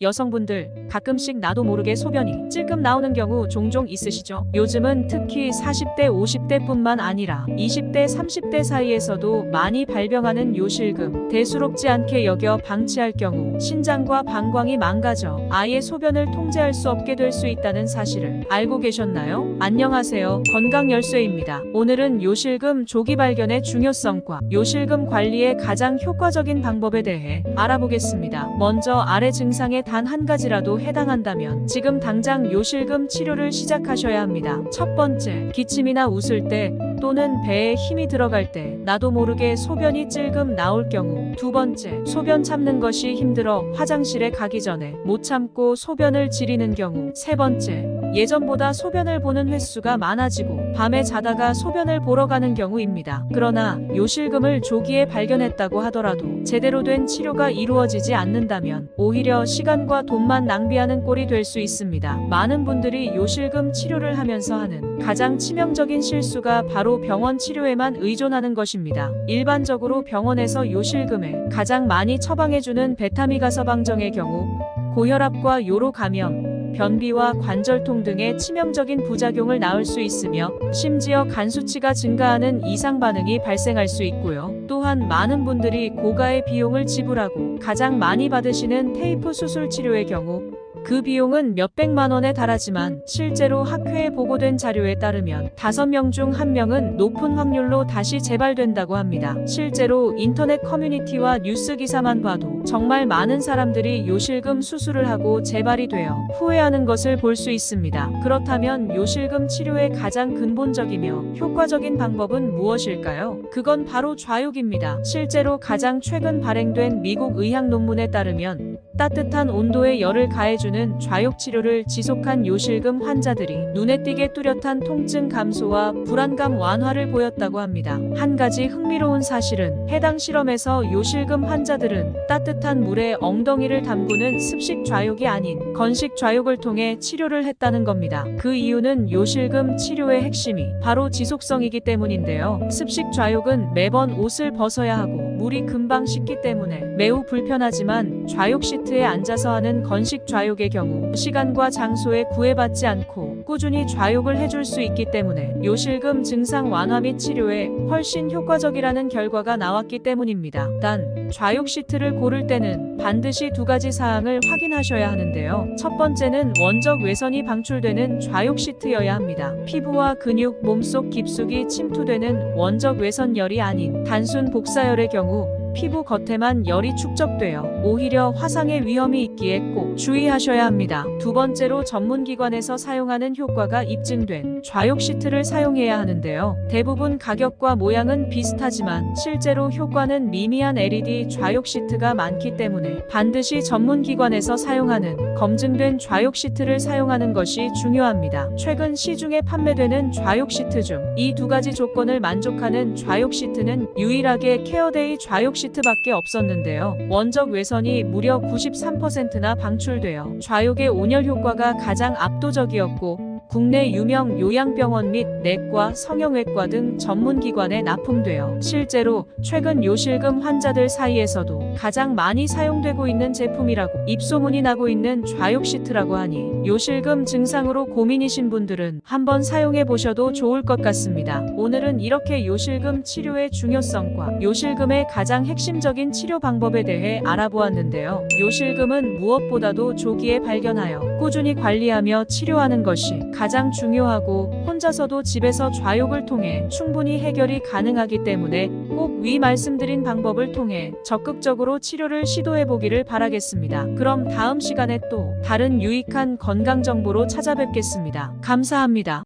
여성분들, 가끔씩 나도 모르게 소변이 찔끔 나오는 경우 종종 있으시죠? 요즘은 특히 40대, 50대뿐만 아니라 20대, 30대 사이에서도 많이 발병하는 요실금, 대수롭지 않게 여겨 방치할 경우 신장과 방광이 망가져 아예 소변을 통제할 수 없게 될 수 있다는 사실을 알고 계셨나요? 안녕하세요. 건강열쇠입니다. 오늘은 요실금 조기 발견의 중요성과 요실금 관리의 가장 효과적인 방법에 대해 알아보겠습니다. 먼저 아래 증상에 단 한 가지라도 해당한다면 지금 당장 요실금 치료를 시작하셔야 합니다. 첫 번째, 기침이나 웃을 때 또는 배에 힘이 들어갈 때 나도 모르게 소변이 찔끔 나올 경우. 두 번째, 소변 참는 것이 힘들어 화장실에 가기 전에 못 참고 소변을 지리는 경우. 세 번째, 예전보다 소변을 보는 횟수가 많아지고 밤에 자다가 소변을 보러 가는 경우입니다. 그러나 요실금을 조기에 발견했다고 하더라도 제대로 된 치료가 이루어지지 않는다면 오히려 시간과 돈만 낭비하는 꼴이 될 수 있습니다. 많은 분들이 요실금 치료를 하면서 하는 가장 치명적인 실수가 바로 병원 치료에만 의존하는 것입니다. 일반적으로 병원에서 요실금에 가장 많이 처방해주는 베타미가서방정의 경우 고혈압과 요로 감염, 변비와 관절통 등의 치명적인 부작용을 낳을 수 있으며 심지어 간 수치가 증가하는 이상 반응이 발생할 수 있고요. 또한 많은 분들이 고가의 비용을 지불하고 가장 많이 받으시는 테이프 수술 치료의 경우 그 비용은 몇백만 원에 달하지만 실제로 학회에 보고된 자료에 따르면 5명 중 1명은 높은 확률로 다시 재발된다고 합니다. 실제로 인터넷 커뮤니티와 뉴스 기사만 봐도 정말 많은 사람들이 요실금 수술을 하고 재발이 되어 후회하는 것을 볼 수 있습니다. 그렇다면 요실금 치료의 가장 근본적이며 효과적인 방법은 무엇일까요? 그건 바로 좌욕입니다. 실제로 가장 최근 발행된 미국 의학 논문에 따르면 따뜻한 온도에 열을 가해주는 좌욕 치료를 지속한 요실금 환자들이 눈에 띄게 뚜렷한 통증 감소와 불안감 완화를 보였다고 합니다. 한 가지 흥미로운 사실은 해당 실험에서 요실금 환자들은 따뜻한 물에 엉덩이를 담그는 습식 좌욕이 아닌 건식 좌욕을 통해 치료를 했다는 겁니다. 그 이유는 요실금 치료의 핵심이 바로 지속성이기 때문인데요. 습식 좌욕은 매번 옷을 벗어야 하고 물이 금방 식기 때문에 매우 불편하지만 좌욕 시트에 앉아서 하는 건식 좌욕의 경우 시간과 장소에 구애받지 않고 꾸준히 좌욕을 해줄 수 있기 때문에 요실금 증상 완화 및 치료에 훨씬 효과적이라는 결과가 나왔기 때문입니다. 단, 좌욕 시트를 고를 때는 반드시 두 가지 사항을 확인하셔야 하는데요. 첫 번째는 원적 외선이 방출되는 좌욕 시트여야 합니다. 피부와 근육, 몸속 깊숙이 침투되는 원적 외선열이 아닌 단순 복사열의 경우 피부 겉에만 열이 축적되어 오히려 화상의 위험이 있기에 꼭 주의하셔야 합니다. 두 번째로 전문기관에서 사용하는 효과가 입증된 좌욕 시트를 사용해야 하는데요. 대부분 가격과 모양은 비슷하지만 실제로 효과는 미미한 LED 좌욕 시트가 많기 때문에 반드시 전문기관에서 사용하는 검증된 좌욕 시트를 사용하는 것이 중요합니다. 최근 시중에 판매되는 좌욕 시트 중 이 두 가지 조건을 만족하는 좌욕 시트는 유일하게 케어데이 좌욕 시트밖에 없었는데요. 원적 외선이 무려 93%나 방출되어 좌욕의 온열 효과가 가장 압도적이었고 국내 유명 요양병원 및 내과, 성형외과 등 전문기관에 납품되어 실제로 최근 요실금 환자들 사이에서도 가장 많이 사용되고 있는 제품이라고 입소문이 나고 있는 좌욕 시트라고 하니 요실금 증상으로 고민이신 분들은 한번 사용해 보셔도 좋을 것 같습니다. 오늘은 이렇게 요실금 치료의 중요성과 요실금의 가장 핵심적인 치료 방법에 대해 알아보았는데요. 요실금은 무엇보다도 조기에 발견하여 꾸준히 관리하며 치료하는 것이 가장 중요하고 혼자서도 집에서 좌욕을 통해 충분히 해결이 가능하기 때문에 꼭 위 말씀드린 방법을 통해 적극적으로 치료를 시도해 보기를 바라겠습니다. 그럼 다음 시간에 또 다른 유익한 건강 정보로 찾아뵙겠습니다. 감사합니다.